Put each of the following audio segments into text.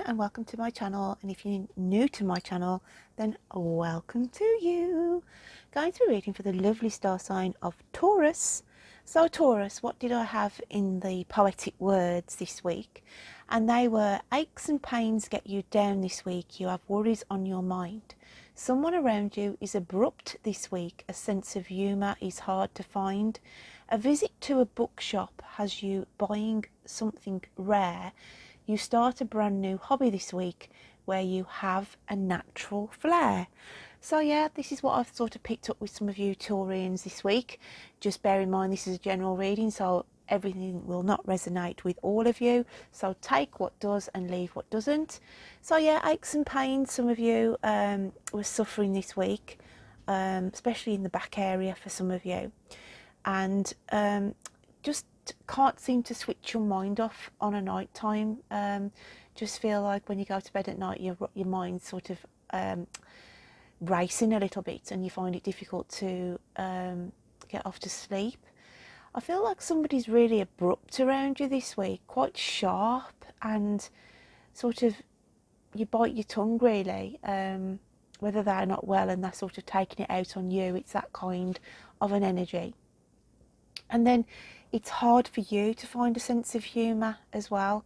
and welcome to my channel, and if you're new to my channel then welcome to you. Going through reading for the lovely star sign of Taurus. So Taurus, what did I have in the poetic words this week? And they were: aches and pains get you down this week, you have worries on your mind, someone around you is abrupt this week, a sense of humour is hard to find, a visit to a bookshop has you buying something rare, you start a brand new hobby this week where you have a natural flair. So yeah, this is what I've sort of picked up with some of you Taurians this week. Just bear in mind this is a general reading, so everything will not resonate with all of you. So take what does and leave what doesn't. So yeah, aches and pains, some of you were suffering this week, especially in the back area for some of you. And just can't seem to switch your mind off on a night time. Just feel like when you go to bed at night, your mind's sort of racing a little bit, and you find it difficult to get off to sleep. I feel like somebody's really abrupt around you this week, quite sharp, and sort of you bite your tongue really, whether they're not well and they're sort of taking it out on you. It's that kind of an energy. And then it's hard for you to find a sense of humour as well,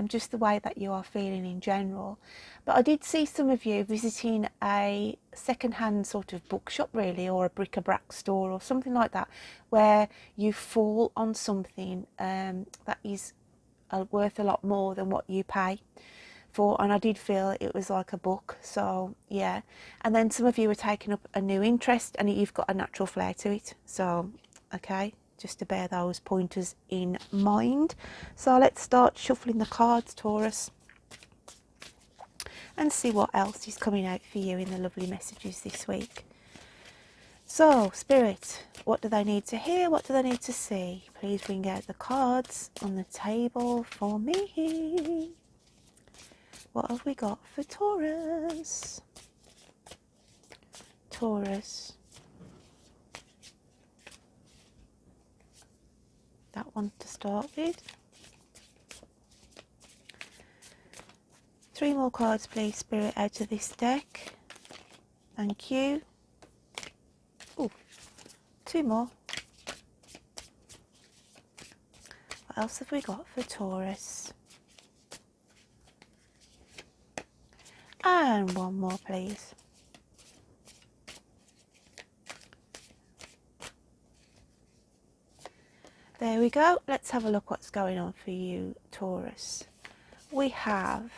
just the way that you are feeling in general. But I did see some of you visiting a second-hand sort of bookshop really, or a bric-a-brac store or something like that, where you fall on something that is worth a lot more than what you pay for. And I did feel it was like a book, so yeah. And then some of you are taking up a new interest and you've got a natural flair to it, so okay, just to bear those pointers in mind. So let's start shuffling the cards, Taurus, and see what else is coming out for you in the lovely messages this week. So Spirit, what do they need to hear? What do they need to see? Please bring out the cards on the table for me. What have we got for Taurus? Taurus. That one to start with. 3 more cards please, Spirit, out of this deck. Thank you. Oh, 2 more. What else have we got for Taurus? And 1 more please. There we go. Let's have a look what's going on for you, Taurus. We have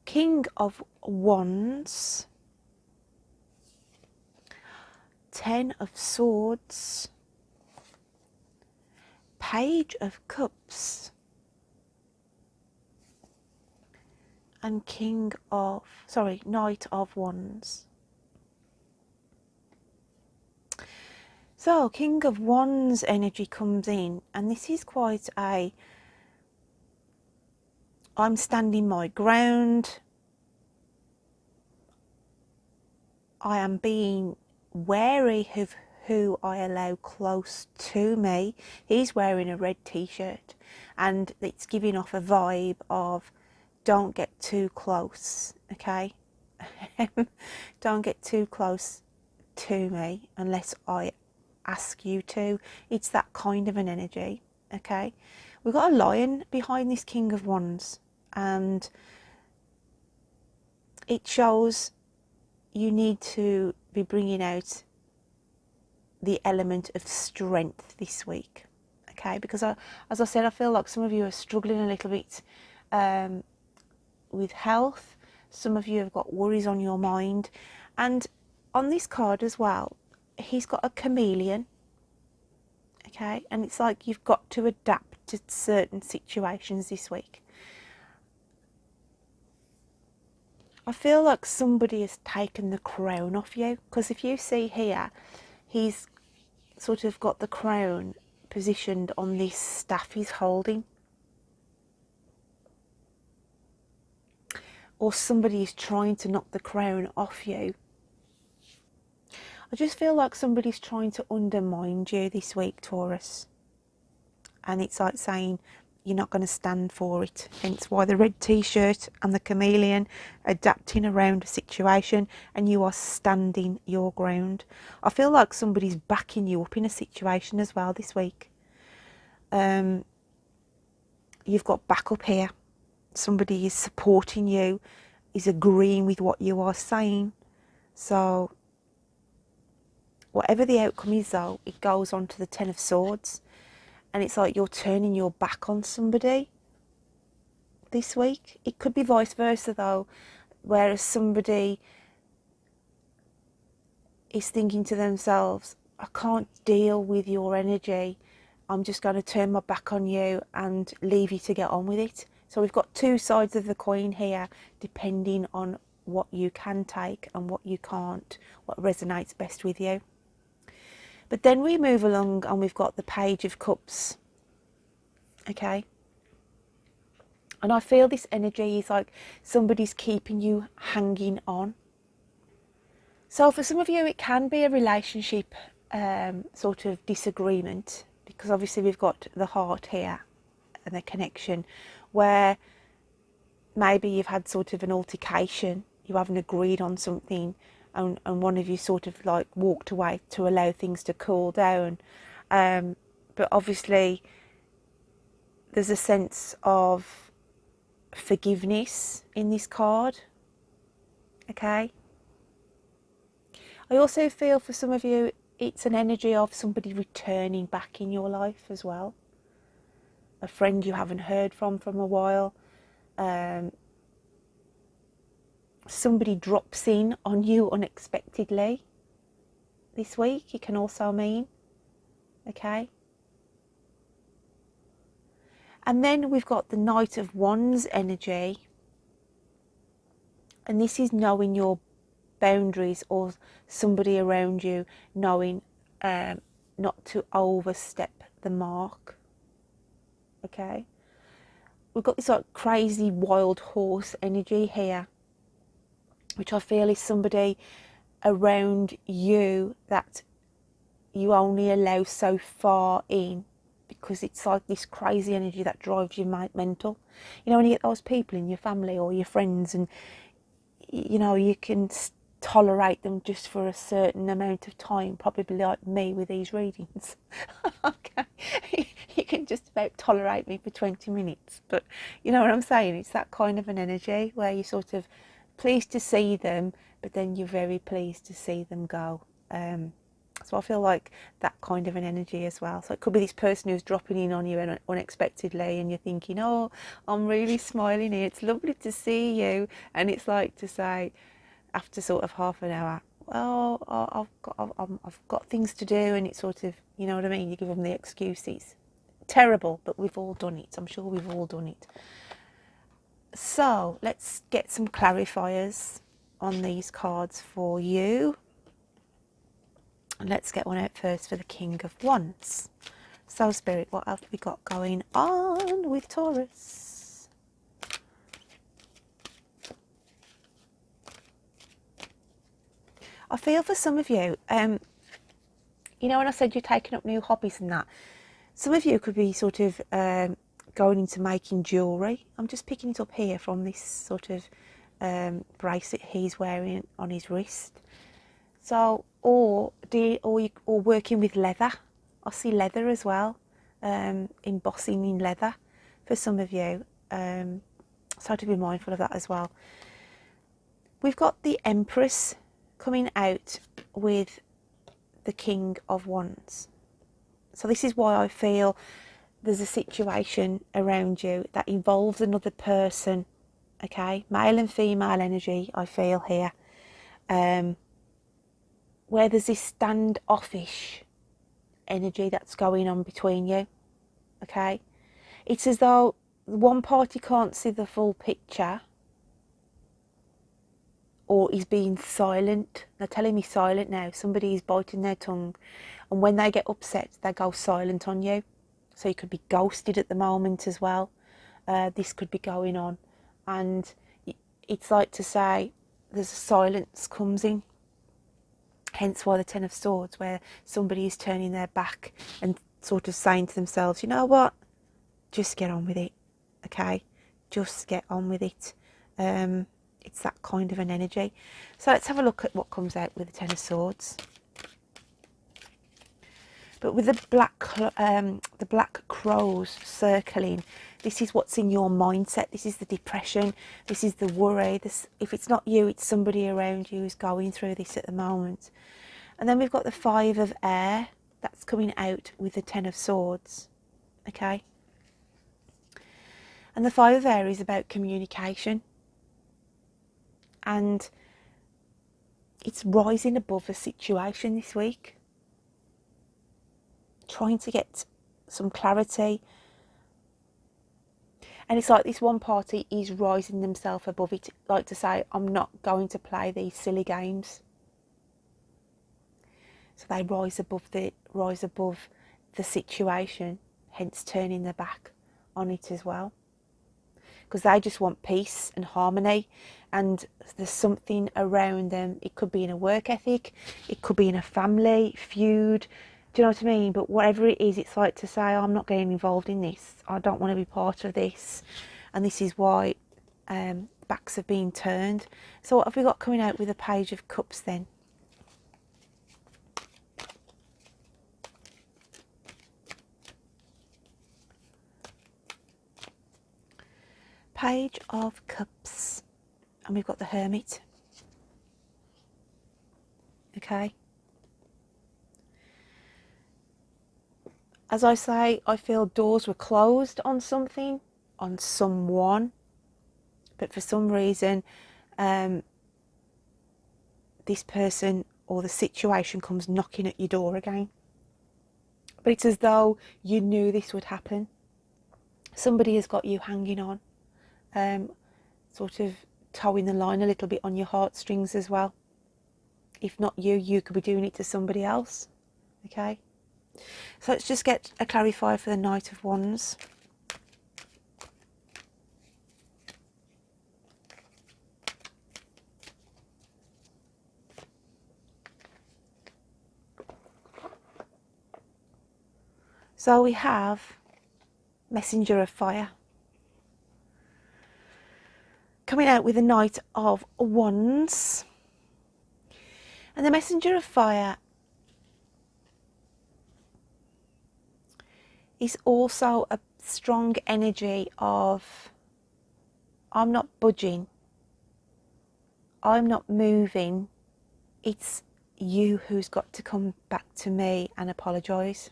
King of Wands, 10 of Swords, Page of Cups, and Knight of Wands. So King of Wands energy comes in, and this is quite a I'm standing my ground, I am being wary of who I allow close to me. He's wearing a red t-shirt and it's giving off a vibe of don't get too close, okay? Don't get too close to me unless I ask you to. It's that kind of an energy, okay? We've got a lion behind this King of Wands, and it shows you need to be bringing out the element of strength this week, okay? Because as I said, I feel like some of you are struggling a little bit with health. Some of you have got worries on your mind, and on this card as well, he's got a chameleon, okay? And it's like you've got to adapt to certain situations this week. I feel like somebody has taken the crown off you, because if you see here, he's sort of got the crown positioned on this staff he's holding. Or somebody is trying to knock the crown off you. I just feel like somebody's trying to undermine you this week, Taurus. And it's like saying, you're not going to stand for it. Hence why the red t-shirt and the chameleon, adapting around a situation, and you are standing your ground. I feel like somebody's backing you up in a situation as well this week. You've got backup here. Somebody is supporting you, is agreeing with what you are saying. So whatever the outcome is though, it goes on to the Ten of Swords. And it's like you're turning your back on somebody this week. It could be vice versa though, whereas somebody is thinking to themselves, I can't deal with your energy. I'm just going to turn my back on you and leave you to get on with it. So we've got two sides of the coin here, depending on what you can take and what you can't, what resonates best with you. But then we move along and we've got the Page of Cups. Okay. And I feel this energy is like somebody's keeping you hanging on. So for some of you, it can be a relationship sort of disagreement, because obviously we've got the heart here and the connection, where maybe you've had sort of an altercation, you haven't agreed on something, and one of you sort of like walked away to allow things to cool down. But obviously there's a sense of forgiveness in this card. Okay. I also feel for some of you, it's an energy of somebody returning back in your life as well. A friend you haven't heard from a while. Somebody drops in on you unexpectedly this week, it can also mean. Okay. And then we've got the Knight of Wands energy. And this is knowing your boundaries, or somebody around you knowing not to overstep the mark. Okay. We've got this like crazy wild horse energy here, which I feel is somebody around you that you only allow so far in, because it's like this crazy energy that drives you mental. You know, when you get those people in your family or your friends, and you know, you can tolerate them just for a certain amount of time, probably like me with these readings. Okay, you can just about tolerate me for 20 minutes, but you know what I'm saying, it's that kind of an energy where you're sort of pleased to see them, but then you're very pleased to see them go. So I feel like that kind of an energy as well. So it could be this person who's dropping in on you unexpectedly, and you're thinking, oh, I'm really smiling here, it's lovely to see you, and it's like to say after sort of half an hour, well, I've got things to do, and it's sort of, you know what I mean, you give them the excuses. Terrible, but we've all done it. I'm sure we've all done it. So let's get some clarifiers on these cards for you. And let's get one out first for the King of Wands. So Spirit, what have we got going on with Taurus? I feel for some of you, you know, when I said you're taking up new hobbies and that, some of you could be sort of going into making jewellery. I'm just picking it up here from this sort of bracelet he's wearing on his wrist. So, or working with leather. I see leather as well, embossing in leather for some of you. So to be mindful of that as well. We've got the Empress coming out with the King of Wands. So this is why I feel there's a situation around you that involves another person. Okay, male and female energy I feel here, where there's this standoffish energy that's going on between you. Okay, it's as though one party can't see the full picture, or is being silent. They're telling me silent now. Somebody is biting their tongue, and when they get upset, they go silent on you. So you could be ghosted at the moment as well. This could be going on, and it's like to say there's a silence comes in. Hence why the Ten of Swords, where somebody is turning their back and sort of saying to themselves, you know what, just get on with it, okay? Just get on with it. It's that kind of an energy. So let's have a look at what comes out with the Ten of Swords. But with the black crows circling, this is what's in your mindset. This is the depression. This is the worry. This, if it's not you, it's somebody around you who's going through this at the moment. And then we've got the Five of Air. That's coming out with the Ten of Swords. Okay. And the Five of Air is about communication. And it's rising above a situation this week. Trying to get some clarity. And it's like this one party is rising themselves above it. Like to say, I'm not going to play these silly games. So they rise above the situation, hence turning their back on it as well. Because they just want peace and harmony, and there's something around them. It could be in a work ethic, it could be in a family feud, do you know what I mean? But whatever it is, it's like to say, I'm not getting involved in this, I don't want to be part of this. And this is why backs have been turned. So what have we got coming out with the Page of Cups then? Page of Cups, and we've got the Hermit. Okay. As I say, I feel doors were closed on something, on someone, but for some reason this person or the situation comes knocking at your door again. But it's as though you knew this would happen. Somebody has got you hanging on, sort of towing the line a little bit on your heartstrings as well. If not you, you could be doing it to somebody else. Okay. So let's just get a clarifier for the Knight of Wands. So we have Messenger of Fire. Coming out with the Knight of Wands. And the Messenger of Fire is also a strong energy of, I'm not budging, I'm not moving, it's you who's got to come back to me and apologise.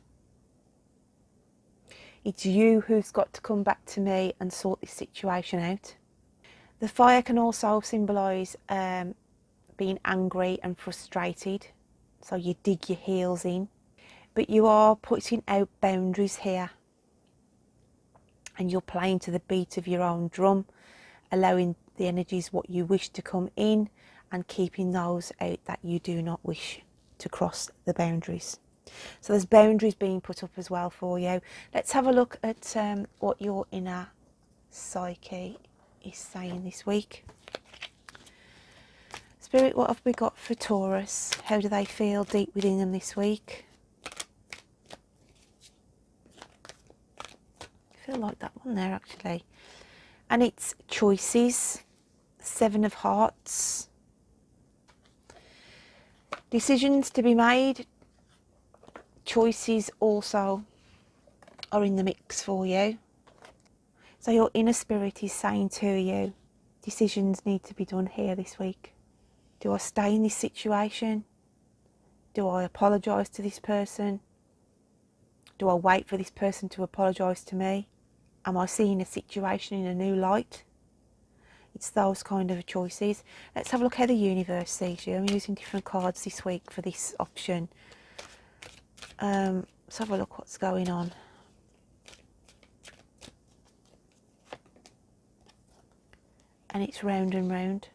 It's you who's got to come back to me and sort this situation out. The fire can also symbolise being angry and frustrated, so you dig your heels in. But you are putting out boundaries here, and you're playing to the beat of your own drum, allowing the energies what you wish to come in and keeping those out that you do not wish to cross the boundaries. So there's boundaries being put up as well for you. Let's have a look at what your inner psyche is saying this week. Spirit, what have we got for Taurus? How do they feel deep within them this week? I feel like that one there actually. And it's choices, Seven of Hearts. Decisions to be made. Choices also are in the mix for you. So your inner spirit is saying to you, decisions need to be done here this week. Do I stay in this situation? Do I apologise to this person? Do I wait for this person to apologise to me? Am I seeing a situation in a new light? It's those kind of choices. Let's have a look how the universe sees you. I'm using different cards this week for this option. Let's have a look what's going on. And it's round and round.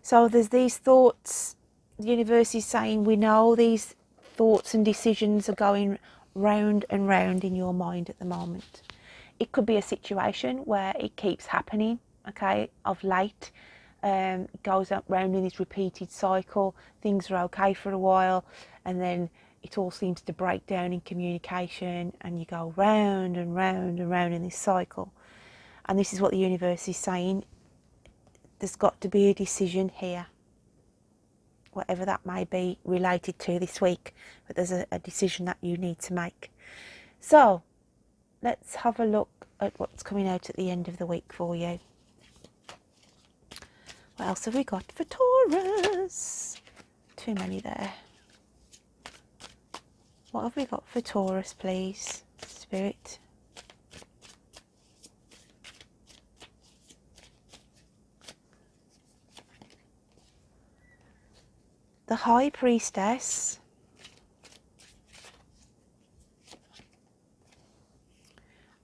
So there's these thoughts. The universe is saying, we know these thoughts and decisions are going round and round in your mind at the moment. It could be a situation where it keeps happening, okay, of late. It goes up round in this repeated cycle. Things are okay for a while, and then it all seems to break down in communication, and you go round and round and round in this cycle. And this is what the universe is saying. There's got to be a decision here, whatever that may be related to this week, but there's a decision that you need to make. So let's have a look at what's coming out at the end of the week for you. What else have we got for Taurus? Too many there. What have we got for Taurus, please, Spirit? The High Priestess.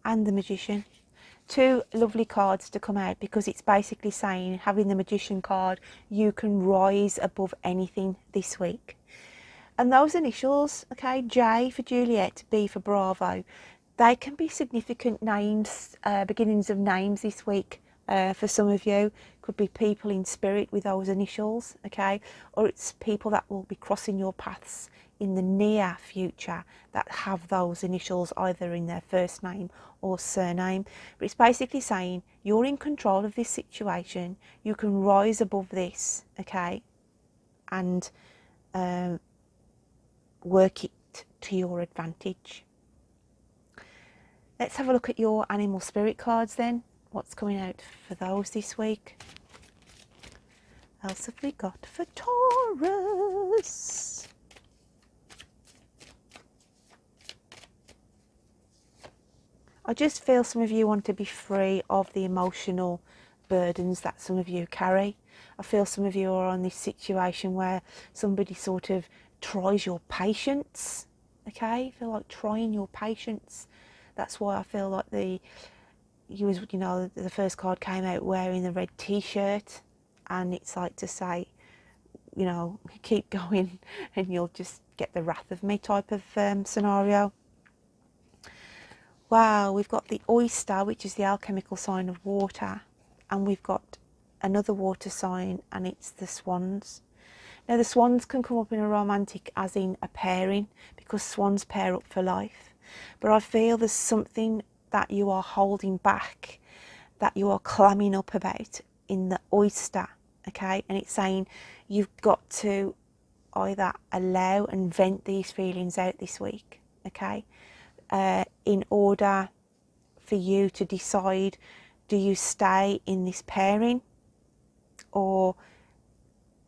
And the Magician. Two lovely cards to come out, because it's basically saying, having the Magician card, you can rise above anything this week. And those initials, okay, J for Juliet, B for Bravo, they can be significant names, beginnings of names this week. For some of you, could be people in spirit with those initials, okay, or it's people that will be crossing your paths in the near future that have those initials either in their first name or surname. But it's basically saying you're in control of this situation, you can rise above this, okay, and work it to your advantage. Let's have a look at your animal spirit cards then. What's coming out for those this week? What else have we got for Taurus? I just feel some of you want to be free of the emotional burdens that some of you carry. I feel some of you are on this situation where somebody sort of tries your patience, okay? I feel like trying your patience. That's why I feel like the first card came out wearing the red t-shirt, and it's like to say, you know, keep going and you'll just get the wrath of me type of scenario. Wow, we've got the oyster, which is the alchemical sign of water, and we've got another water sign, and it's the swans. Now the swans can come up in a romantic, as in a pairing, because swans pair up for life. But I feel there's something that you are holding back, that you are clamming up about in the oyster, okay? And it's saying you've got to either allow and vent these feelings out this week, okay? In order for you to decide, do you stay in this pairing, or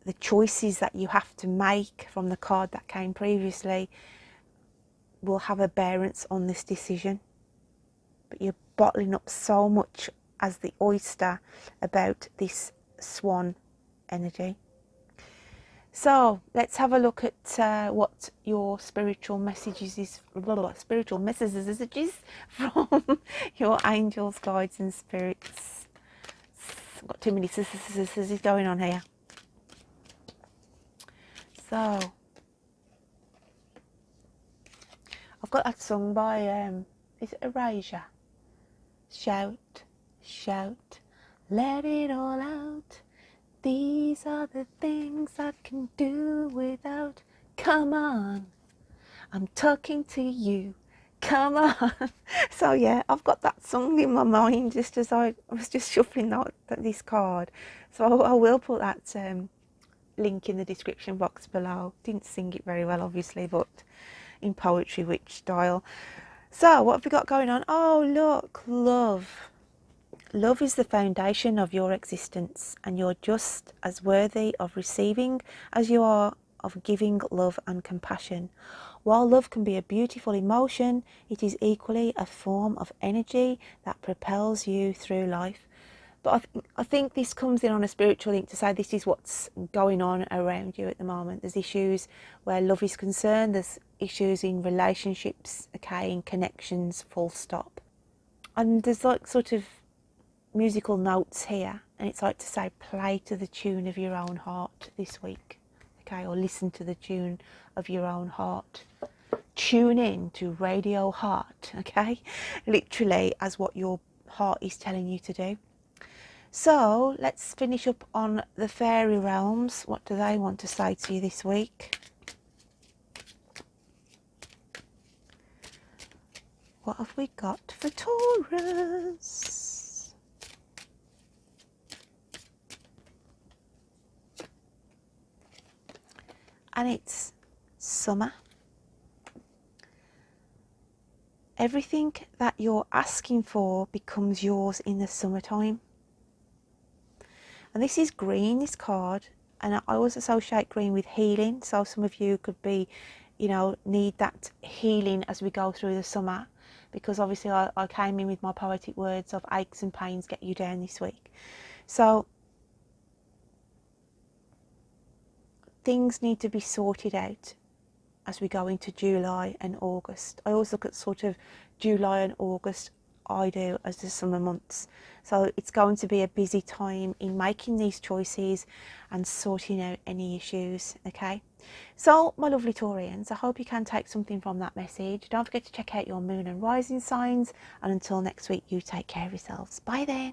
the choices that you have to make from the card that came previously will have a bearance on this decision. But you're bottling up so much as the oyster about this swan energy. So let's have a look at what your spiritual messages is, spiritual messages from your angels, guides and spirits. I've got too many is going on here. So I've got that song by is it Erasure? Shout, shout, let it all out. These are the things I can do without. Come on, I'm talking to you. Come on. So yeah, I've got that song in my mind just as I was just shuffling this card. So I will put that link in the description box below. Didn't sing it very well, obviously, but in Poetry Witch style. So what have we got going on? Oh look, love. Love is the foundation of your existence, and you're just as worthy of receiving as you are of giving love and compassion. While love can be a beautiful emotion, it is equally a form of energy that propels you through life. But I think this comes in on a spiritual link to say this is what's going on around you at the moment. There's issues where love is concerned, there's issues in relationships, okay, in connections, full stop. And there's like sort of musical notes here, and it's like to say play to the tune of your own heart this week, okay, or listen to the tune of your own heart. Tune in to Radio Heart, okay, literally as what your heart is telling you to do. So let's finish up on the fairy realms. What do they want to say to you this week? what have we got for Taurus? And it's summer. Everything that you're asking for becomes yours in the summertime. And this is green, this card, and I always associate green with healing. So some of you could be, you know, need that healing as we go through the summer, because obviously I came in with my poetic words of aches and pains get you down this week. So things need to be sorted out as we go into July and August. I always look at sort of July and August, I do, as the summer months. So it's going to be a busy time in making these choices and sorting out any issues, okay? So my lovely Taurians, I hope you can take something from that message. Don't forget to check out your moon and rising signs, and until next week, you take care of yourselves. Bye then.